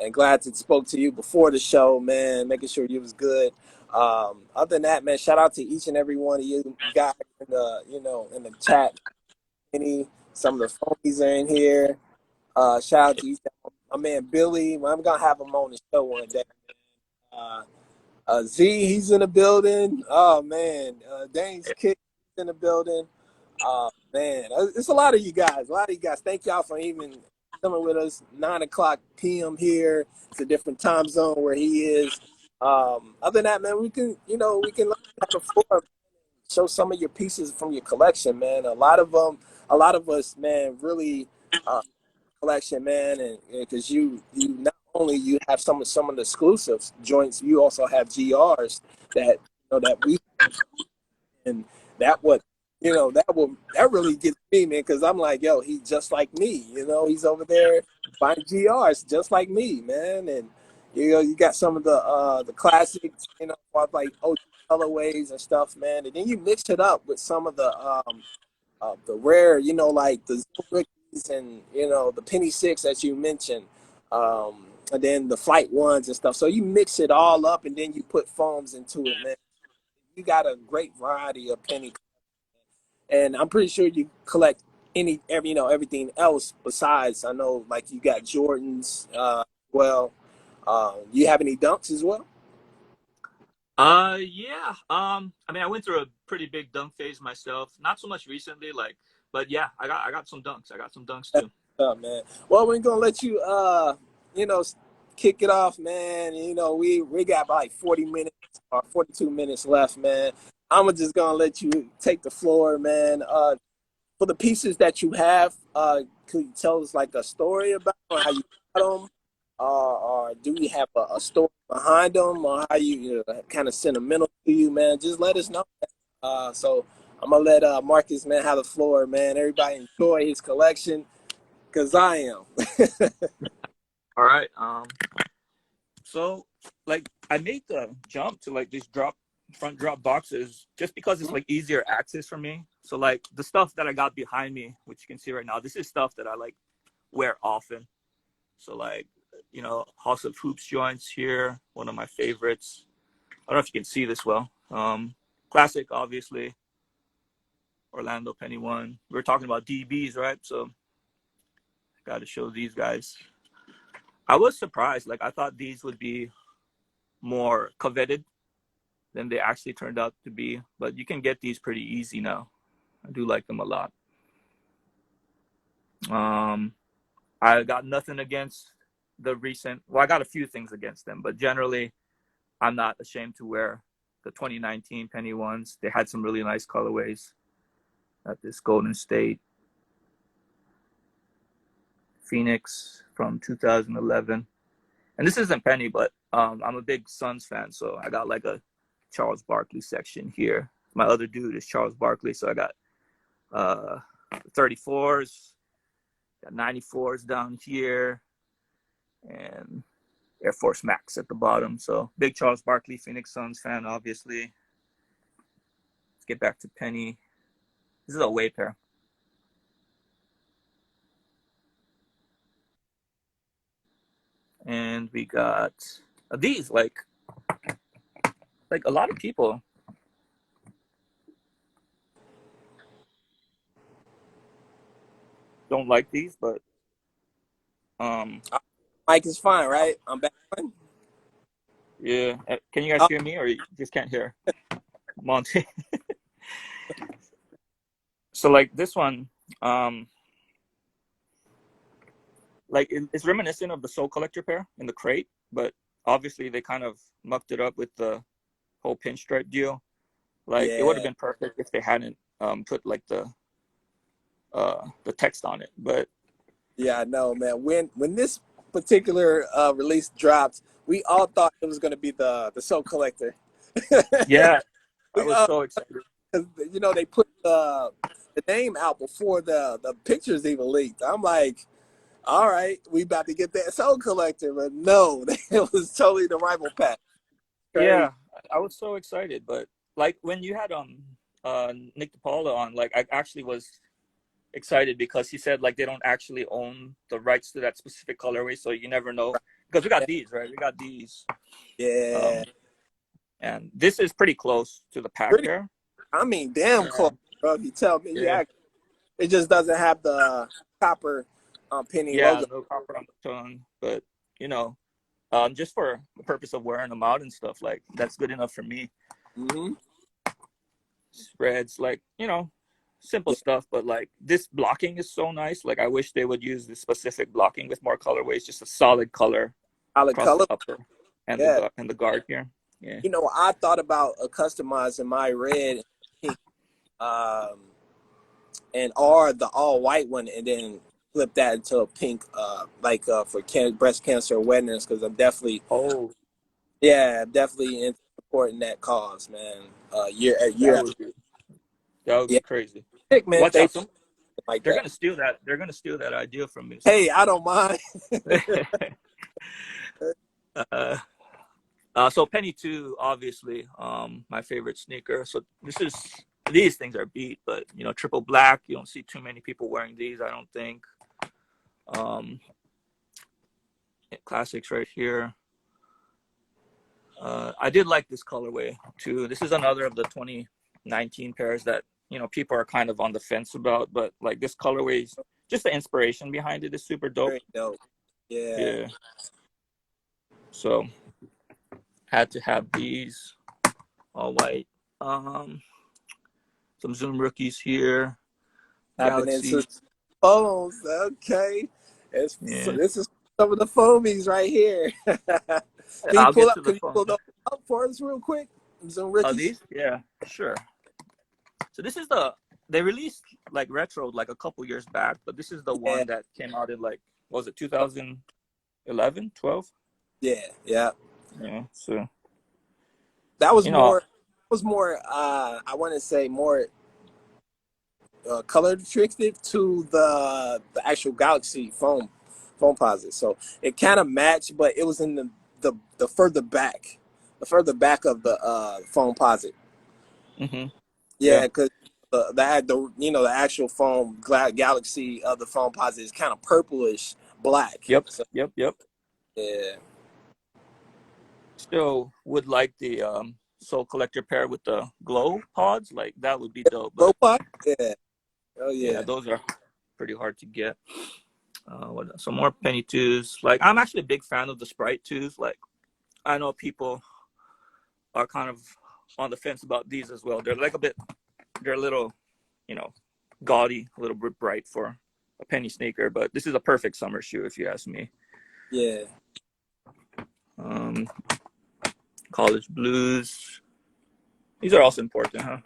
and glad to spoke to you before the show, man, making sure you was good. Other than that, man, shout out to each and every one of you guys in the in the chat. Some of the phonies are in here. Shout out to you, my man Billy. I'm gonna have him on the show one day. Uh, Z, he's in the building. Oh man, Dane's kid is in the building. Man, it's a lot of you guys. A lot of you guys. Thank y'all for even coming with us. 9 o'clock p.m. here. It's a different time zone where he is. Other than that, man, we can have the floor. Show some of your pieces from your collection, man. A lot of them, a lot of us, man, really collection, man, and because you not only you have some of the exclusive joints, you also have GRs that that we and that what that really gets me, man, because I'm like, yo, he's just like me, he's over there buying GRs just like me, man, and you got some of the classics, like OG colorways and stuff, man, and then you mix it up with some of the rare, like the Rickies and the Penny Six that you mentioned, and then the Flight Ones and stuff. So you mix it all up, and then you put foams into it, man. You got a great variety of penny, and I'm pretty sure you collect everything else besides. I know, like you got Jordans. Well, you have any dunks as well? Yeah. I mean, I went through a pretty big dunk phase myself. Not so much recently, like, but yeah, I got some dunks. I got some dunks too. Man. Well, we're gonna let you you know, kick it off, man. We got like 40 minutes or 42 minutes left, man. I'm just gonna let you take the floor, man. For the pieces that you have, could you tell us like a story about or how you got them, or do you have a story behind them, or how kind of sentimental to you, man? Just let us know. So I'm gonna let Marcus, man, have the floor, man. Everybody enjoy his collection, cause I am. All right. So like I made the jump to like these front drop boxes just because it's like easier access for me. So like the stuff that I got behind me, which you can see right now, this is stuff that I like wear often. So like, House of Hoops joints here, one of my favorites. I don't know if you can see this well. Classic, obviously. Orlando Penny One. We were talking about DBs, right? So I got to show these guys. I was surprised. Like I thought these would be more coveted than they actually turned out to be. But you can get these pretty easy now. I do like them a lot. I got nothing against the recent. Well, I got a few things against them, but generally, I'm not ashamed to wear the 2019 Penny Ones. They had some really nice colorways. At this Golden State Phoenix from 2011. And this isn't Penny, but I'm a big Suns fan, so I got like a Charles Barkley section here. My other dude is Charles Barkley, so I got 34s, got 94s down here, and Air Force Max at the bottom. So big Charles Barkley, Phoenix Suns fan, obviously. Let's get back to Penny. This is a away pair. And we got these, like a lot of people don't like these, but Mike is fine, right? I'm back on. yeah. Can you guys Oh, hear me, or you just can't hear Monte? So like this one, like it's reminiscent of the Soul Collector pair in the crate, but obviously they kind of mucked it up with the whole pinstripe deal. Like it would have yeah, been perfect if they hadn't put like the text on it, but yeah, I know, man. When this particular release dropped, we all thought it was going to be the Soul Collector. yeah, I we was so excited. Cause they put the name out before the pictures even leaked. I'm like, All right, we about to get that Soul Collector, but no, it was totally the rival pack. Crazy. Yeah, I was so excited, but like when you had Nick DePaula on, like I actually was excited because he said like they don't actually own the rights to that specific colorway, so you never know. Because we got these, right? We got these. Yeah. And this is pretty close to the pack Pretty, there. I mean, damn Yeah. close, bro. If you tell me, Yeah. it just doesn't have the copper penny Yeah, logo. no copper on the tongue, but you know, just for the purpose of wearing them out and stuff, like that's good enough for me. Mm-hmm. Spreads, like, you know, simple Yeah. stuff, but like this blocking is so nice. Like I wish they would use the specific blocking with more colorways, just a solid color Solid across the color. upper and Yeah. the guard here. Yeah. You know, I thought about customizing my red and pink, and the all white one, and then flip that into a pink, for breast cancer awareness, because I'm definitely, Oh, definitely into supporting that cause, man. Year that after would be that would yeah, be crazy. pick, man. If Watch they out, some like they're that, gonna steal that. They're gonna steal that idea from me. So. hey, I don't mind. uh, so Penny 2, obviously, my favorite sneaker. So these things are beat, but you know, triple black. You don't see too many people wearing these, I don't think. Classics right here. I did like this colorway too. This is another of the 2019 pairs that, you know, people are kind of on the fence about, but like this colorway, just the inspiration behind it is super dope. Very dope. Yeah. Yeah. So had to have these all white. Some Zoom rookies here. Tapping into Galaxy. phones. Okay. Yeah. This is some of the foamies right here. I'll get to the Can you phone. pull those up for us real quick? Some rookies. These? Yeah, sure. So this is they released like retro like a couple years back, but this is the Yeah. one that came out in like, what was it 2011, 12? Yeah. Yeah. Yeah. So, That was you know, more I want to say more color restrictive to the actual Galaxy Foamposite. So it kind of matched, but it was in the further back, of the Foamposite. mm-hmm. Yeah, Yeah. because the actual Galaxy of the Foamposite is kind of purplish black. Yep. So Yep. Yep. yeah, Still would like the Soul Collector pair with the glow pods. Like that would be dope. But robot. Yeah, oh yeah, yeah, those are pretty hard to get. Some more Penny 2s. Like I'm actually a big fan of the Sprite 2s. Like I know people are kind of on the fence about these as well. They're a little, you know, gaudy, a little bit bright for a penny sneaker, but this is a perfect summer shoe if you ask me. yeah. Um, College Blues. These are also important, huh?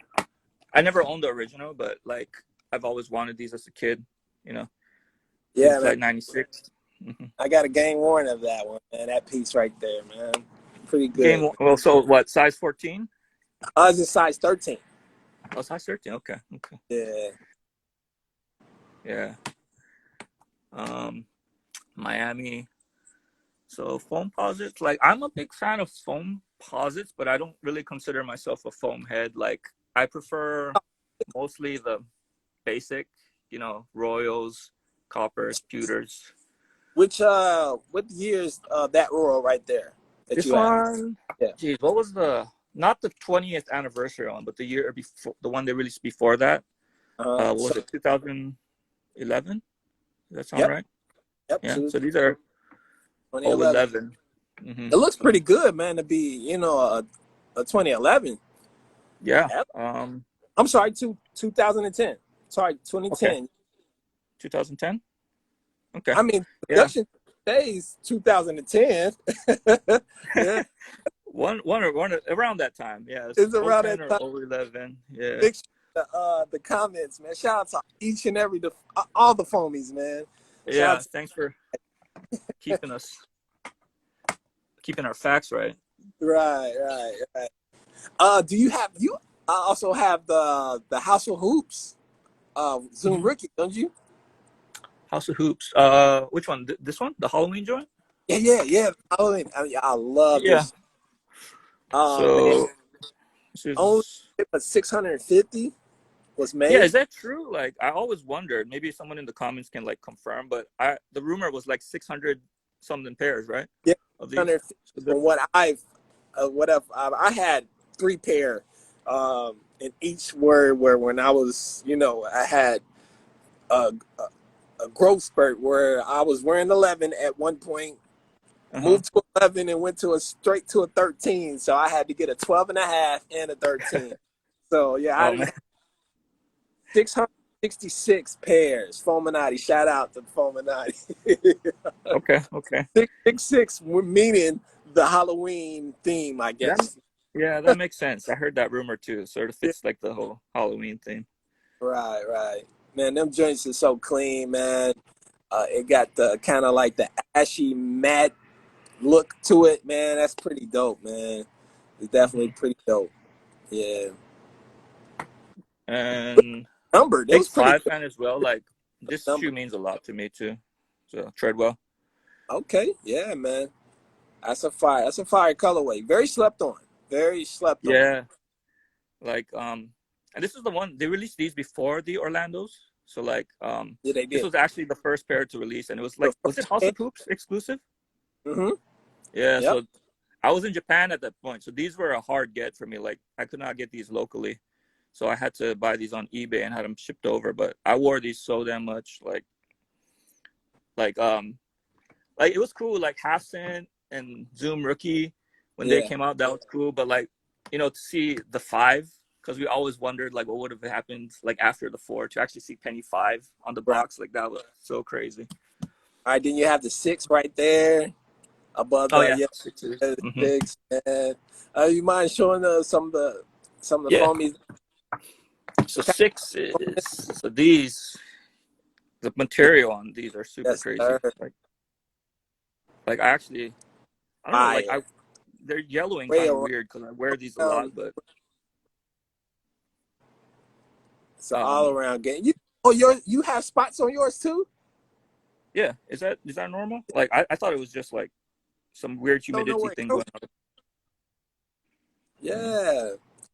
I never owned the original, but like I've always wanted these as a kid, you know. Yeah, It's man. like 96. Mm-hmm. I got a game warrant of that one, man. That piece right there, man. Pretty good. Well, so what, size 14? I was in size 13. Oh, size 13. Okay. Yeah. Yeah. Miami. So Foamposites, like I'm a big fan of Foamposites, but I don't really consider myself a foam head. Like I prefer mostly the basic, you know, Royals, Coppers, Pewters. What year's that roll right there that This you have? one, Yeah. geez, what was not the 20th anniversary one, but the year before, the one they released before that. What was it, 2011? Does that sound Yep. right? Yep. Yeah. So these are 2011. 011. Mm-hmm. It looks pretty good, man, to be, a 2011. Yeah. Yep. I'm sorry, 2010. Sorry, Okay. 2010. 2010. Okay. I mean, Yeah. production days 2010. Yeah, One around that time. Yeah. it's around 010 that or time. 011. Yeah. Make sure the comments, man. Shout out to each and every all the foamies, man. Shout Yeah. out Thanks for keeping our facts right. right. Do you also have the House of Hoops Zoom Mm-hmm. rookie, don't you? House of Hoops. Which one? This one? The Halloween joint? Yeah. I love Yeah. this. Man, So this only is. 650 was Yeah, is made. that true? Like, I always wondered. Maybe someone in the comments can like confirm. But the rumor was like 600 something pairs, right? Yeah, Of these. 650 So from I had 3 pair, in each word where when I was, I had a, a growth spurt where I was wearing 11 at one point, uh-huh. moved to 11 and went to a straight to a 13. So I had to get a 12 and a half and a 13. So yeah, Oh I man. 666 pairs. Foamposite. Shout out to Foamposite. Okay. Okay. 666, meaning the Halloween theme, I That. guess. Yeah, that makes sense. I heard that rumor too. It sort of Yeah, fits like the whole Halloween thing. right. Man, them joints are so clean, man. It got the kind of like the ashy matte look to it, man. That's pretty dope, man. It's definitely Hmm. pretty dope. Yeah. And Numbered. It big was pretty five good fan as well. Like this shoe number. means a lot to me too. So Treadwell. Okay. Yeah, man. That's a fire colorway. Very slept on. Very slept on. Yeah. Like and this is the one they released these before the Orlandos. So like Yeah, they this did. was actually the first pair to release, and it was The like, was it House first of Hoops exclusive? mm-hmm. Yeah, Yep. so I was in Japan at that point. So these were a hard get for me. Like I could not get these locally. So I had to buy these on eBay and had them shipped over. But I wore these so damn much. Like like it was cool. Like Half Cent and Zoom Rookie when they Yeah. came out, that was cool. But like, to see the five, because we always wondered like what would have happened like after the four, to actually see Penny five on the Right. box, like that was so crazy. All right. Then you have the 6 right there above Oh the yeah, sixes. the Mm-hmm. 6. And you mind showing some of the Yeah. foamies? So sixes. So these, the material on these are super Yes, crazy. sir. Like I don't know. Like Fire. they're yellowing Way kind of around. weird because I wear these a lot. But It's an all um, around game. You have spots on yours too? yeah. Is that normal? Like I thought it was just like some weird Don't know humidity where it thing comes going from. on. Mm. Yeah.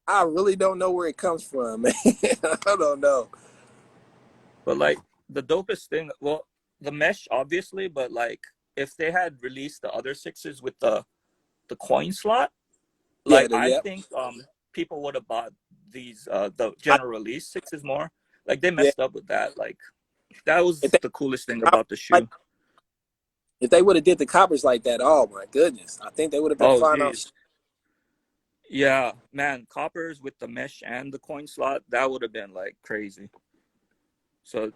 I really don't know where it comes from, man. I don't know. But like the dopest thing, well, the mesh obviously, but like if they had released the other sixes with the coin slot, Yeah, like I yep. think people would have bought these the I, general release sixes more. Like they yeah. messed up with that. Like that If was they the coolest thing cop- about the like shoe. if they would have did the coppers like that, oh my goodness. I think they would have been Oh flying off. geez. Yeah, man, coppers with the mesh and the coin slot, that would have been like crazy. So,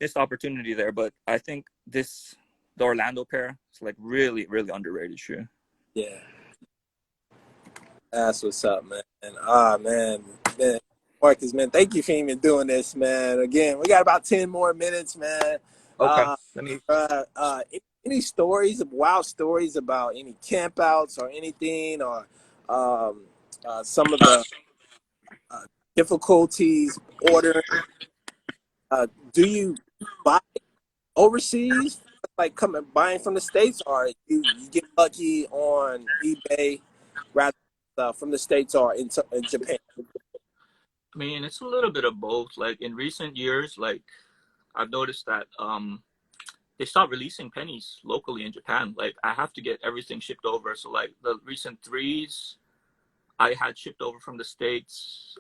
missed opportunity there, but I think the Orlando pair is like really, really underrated shoe. Yeah. That's what's up, man. Ah, man. Marcus, man, thank you for even doing this, man. Again, we got about 10 more minutes, man. Okay. Uh, Let me any stories, wild stories about any campouts or anything, or um, some of the uh, difficulties ordering? Uh, do you buy overseas, like coming buying from the States, or you get lucky on eBay rather from the States or in Japan? I mean, it's a little bit of both. Like in recent years, like I've noticed that they stopped releasing pennies locally in Japan. Like I have to get everything shipped over. So like the recent threes I had shipped over from the States.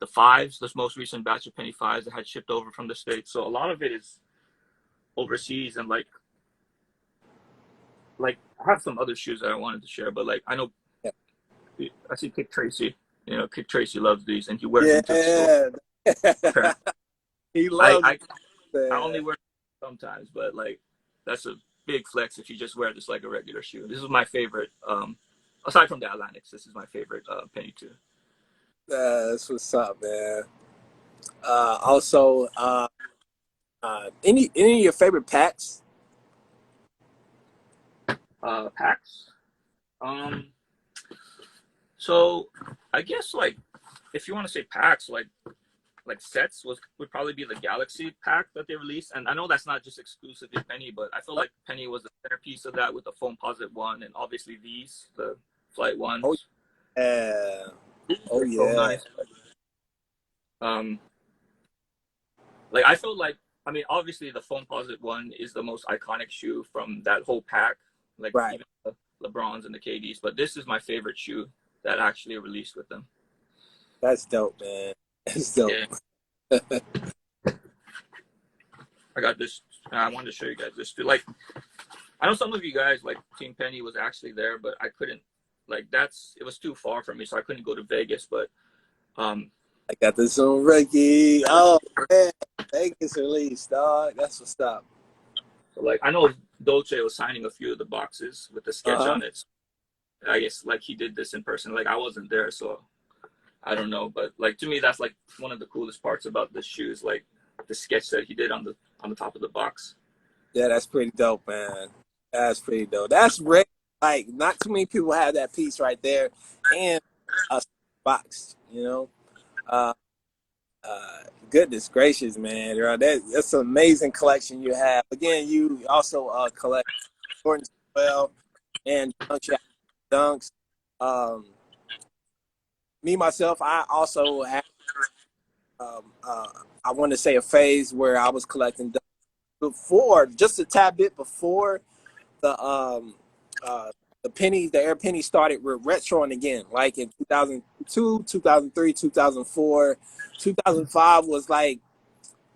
The fives, this most recent batch of penny fives, I had shipped over from the States. So a lot of it is overseas, and like I have some other shoes that I wanted to share, but like I know I see Kick Tracy. Kick Tracy loves these, and he wears them to the store. Yeah, Okay. he I loves I, I only that. wear them sometimes, but like that's a big flex if you just wear this like a regular shoe. This is my favorite. Aside from the Atlantics, this is my favorite penny too. That's what's up, man. Also, any of your favorite packs? Packs. Um, so I guess like if you want to say packs, like like sets would probably be the Galaxy pack that they released, and I know that's not just exclusive to Penny, but I feel like Penny was the centerpiece of that with the Foamposite one, and obviously the Flight Oh ones. yeah. Oh They're so yeah. nice. Like I feel like, I mean, obviously the Foamposite one is the most iconic shoe from that whole pack, like Right. even the LeBrons and the KDs. But this is my favorite shoe that actually released with them. That's dope, man. That's dope. Yeah, I got this. I wanted to show you guys this too. Like, I know some of you guys like Team Penny was actually there, but I couldn't. Like, it was too far from me, so I couldn't go to Vegas. But I got this on Ricky. Oh man, Vegas release, dog. That's what's up. like I know Dolce was signing a few of the boxes with the sketch Uh-huh. on it. So I guess like he did this in person. Like I wasn't there, so I don't know. But like to me, that's like one of the coolest parts about this shoe is like the sketch that he did on the top of the box. Yeah, that's pretty dope, man. That's pretty dope. That's rare. Like, not too many people have that piece right there, and a box. You know. Uh, Goodness gracious, man. That's an amazing collection you have. Again, you also collect Jordans as well, and dunks. Um, Me myself, I also have. Um, uh, I want to say a phase where I was collecting dunks before, just a tad bit before the the Air Penny started retroing again, like in 2002, 2003, 2004, 2005 was like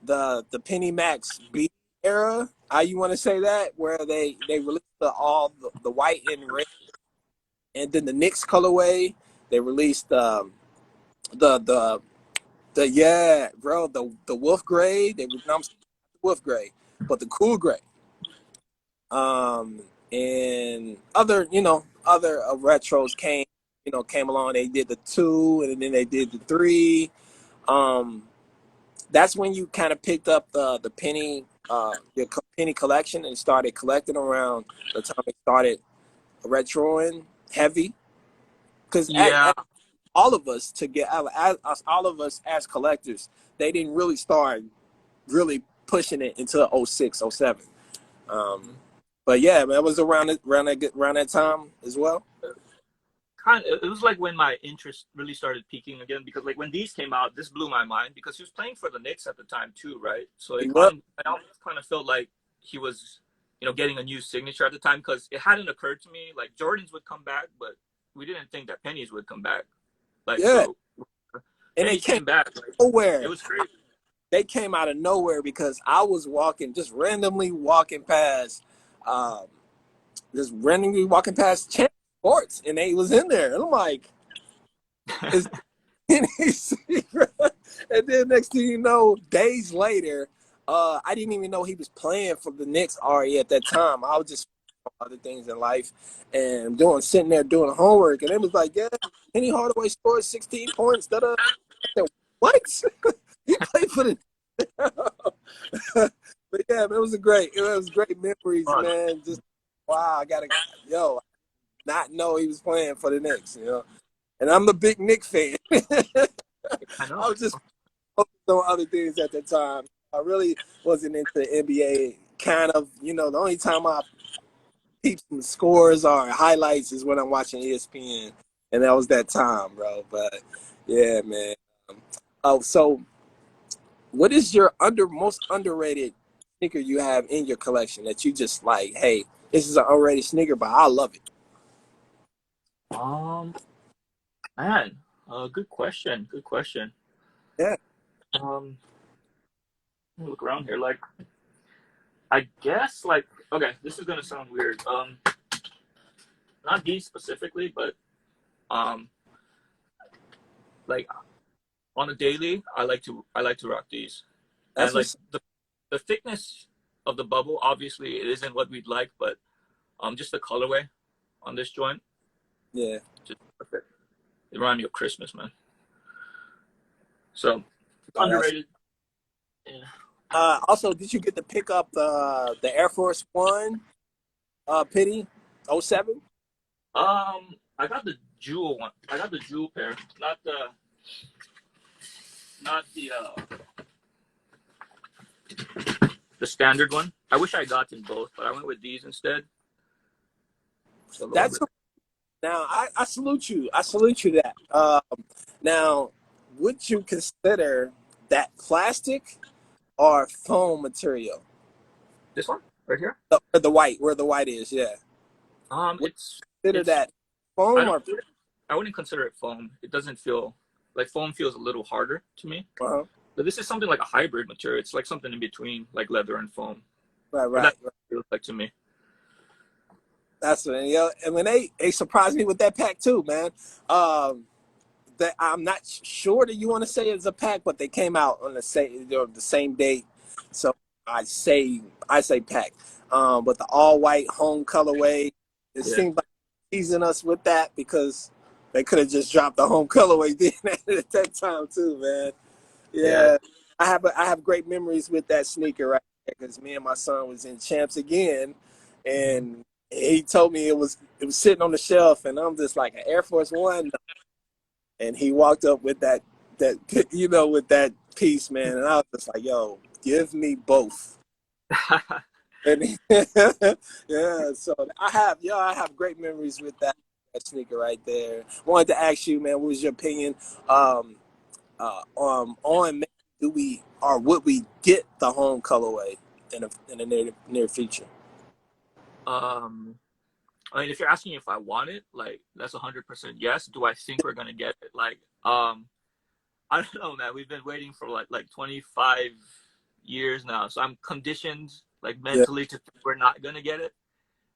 the Penny Max B era. How you want to say that? Where they released the white and red, and then the Knicks colorway. They released the the yeah, bro, the wolf gray. They was not the wolf gray, but the cool gray. Um, and other retros came along. They did the 2, and then they did the 3. Um, that's when you kind of picked up the penny penny collection and started collecting around the time it started retroing heavy. Because Yeah, all of us all of us as collectors, they didn't really start really pushing it until '06, '07. But yeah, man, it was around that time as well. kind of, it was like when my interest really started peaking again because like when these came out, this blew my mind because he was playing for the Knicks at the time too, right? So He was, I almost kind of felt like he was, getting a new signature at the time because it hadn't occurred to me like Jordans would come back, but we didn't think that pennies would come back. Like yeah, so, and they pennies came came back. Like, it nowhere. was crazy. They came out of nowhere because I was just randomly walking past, um, Champ Sports, and they was in there, and I'm like, "Is any secret?" And then next thing you know, days later, I didn't even know he was playing for the Knicks already at that time. I was just other things in life and sitting there doing homework, and it was like, "Yeah, Penny Hardaway scored 16 points." Da-da. What? He played for the but yeah, man, it was great memories, man. Just wow, not know he was playing for the Knicks. And I'm a big Knicks fan. I I know. was just focused on other things at the time. I really wasn't into the NBA. Kind of, the only time I peep some scores or highlights is when I'm watching ESPN, and that was that time, bro. But yeah, man. So what is your most underrated sneaker you have in your collection that you just like? Hey, this is an underrated sneaker, but I love it. Um, man, good question. Good question. Yeah, Let me look around here. Like, I guess, like, okay, this is gonna sound weird. Not these specifically, but um, like on a daily, I like to rock these, and that's like what's the thickness of the bubble, obviously, it isn't what we'd like, but just the colorway on this joint, yeah. just perfect. It reminds me of Christmas, man. So Oh, that's underrated. Yeah. also. Did you get to pick up the Air Force One Penny '07? I got the jewel one. I got the jewel pair, not the. not the standard one. I wish I got in both, but I went with these instead. So That's now I salute you. I salute you that. Now, would you consider that plastic or foam material? this one right here. Where the white is, yeah. Would you consider It's that I foam don't or I wouldn't consider it foam. It doesn't feel like foam feels a little harder to me. uh But this is something like a hybrid material. It's like something in between, like leather and foam. right, Or that's right. what it feels like to me. That's what, you know, and when they surprised me with that pack too, man. That I'm not sure that you want to say it's a pack, but they came out on the same date, so I say pack. But the all white home colorway, it Yeah. seems like teasing us with that because they could have just dropped the home colorway then at that time too, man. Yeah. Yeah, I have great memories with that sneaker right there because me and my son was in Champs again, and he told me it was sitting on the shelf, and I'm just like an Air Force One, and he walked up with that with that piece, man, and I was just like, yo, give me both. And yeah, so I have great memories with that sneaker right there. Wanted to ask you, man, what was your opinion on do we or would we get the home colorway in the near future? um I mean, if you're asking if I want it, like that's 100% yes. Do I think we're gonna get it? Like, I don't know, man. We've been waiting for like 25 years now, so I'm conditioned like Yeah, mentally to think we're not gonna get it.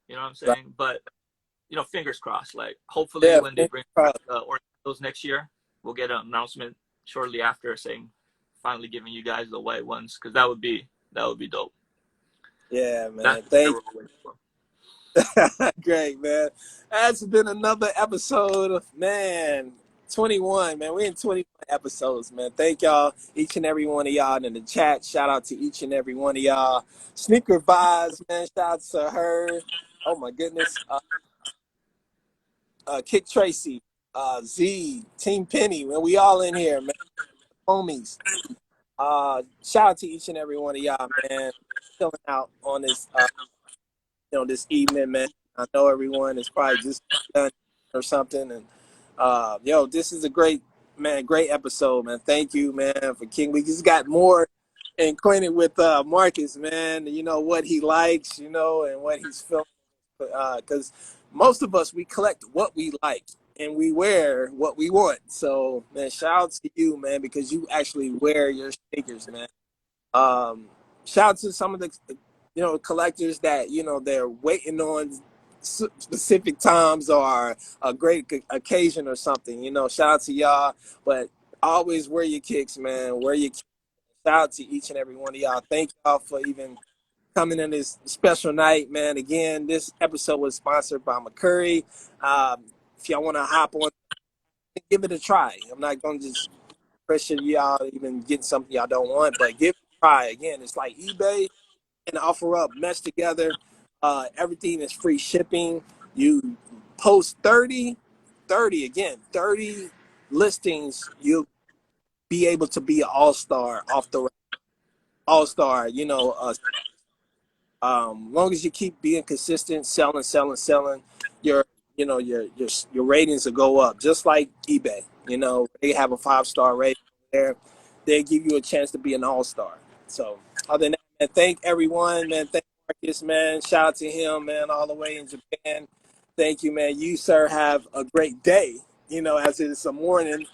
You know what I'm right. saying? But fingers crossed. Like, hopefully, Yeah, when they bring back the Orlando's next year, we'll get an announcement shortly after saying finally giving you guys the white ones because that would be dope. yeah, man. That's what Thank we're waiting for. Great, man. That's been another episode of, man, 21, man. We're in 21 episodes, man. Thank y'all, each and every one of y'all in the chat. Shout out to each and every one of y'all. Sneaker Vibes, man. Shout out to her. Oh, my goodness. Kit Tracy, Z, Team Penny, man. We all in here, man. Homies. Shout out to each and every one of y'all, man. Chilling out on this this evening, man. I know everyone is probably just done or something, and this is a great episode, man. Thank you, man, for King. We just got more acquainted with Marcus, man. You know what he likes, and what he's feeling, because most of us we collect what we like and we wear what we want. So, man, shout out to you, man, because you actually wear your sneakers, man. Um, Shout out to some of the collectors that they're waiting on specific times or a great occasion or something. Shout out to y'all, but always wear your kicks, man. Wear your kicks. Shout out to each and every one of y'all. Thank y'all for even coming in this special night, man. Again, this episode was sponsored by McCurry. If y'all want to hop on, give it a try. I'm not going to just pressure y'all even get something y'all don't want, but give it a try. Again, it's like eBay and offer up mesh together. Everything is free shipping. You post 30 listings, you'll be able to be an all-star off the all-star, long as you keep being consistent, selling, your your ratings will go up. Just like eBay, they have a 5-star rating there. They give you a chance to be an all-star. So other than that, man, thank everyone, man. Thank Marcus, man. Shout out to him, man, all the way in Japan. Thank you, man. You, sir, have a great day. As it's a morning.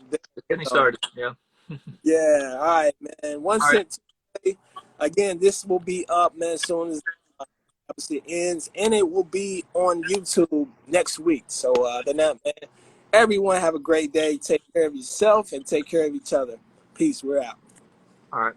Getting So, started. Yeah. yeah. All right, man. One All right. cent today. Again, this will be up, man, as soon as it ends, and it will be on YouTube next week. So, then that, man, everyone have a great day. Take care of yourself and take care of each other. Peace. We're out. All right.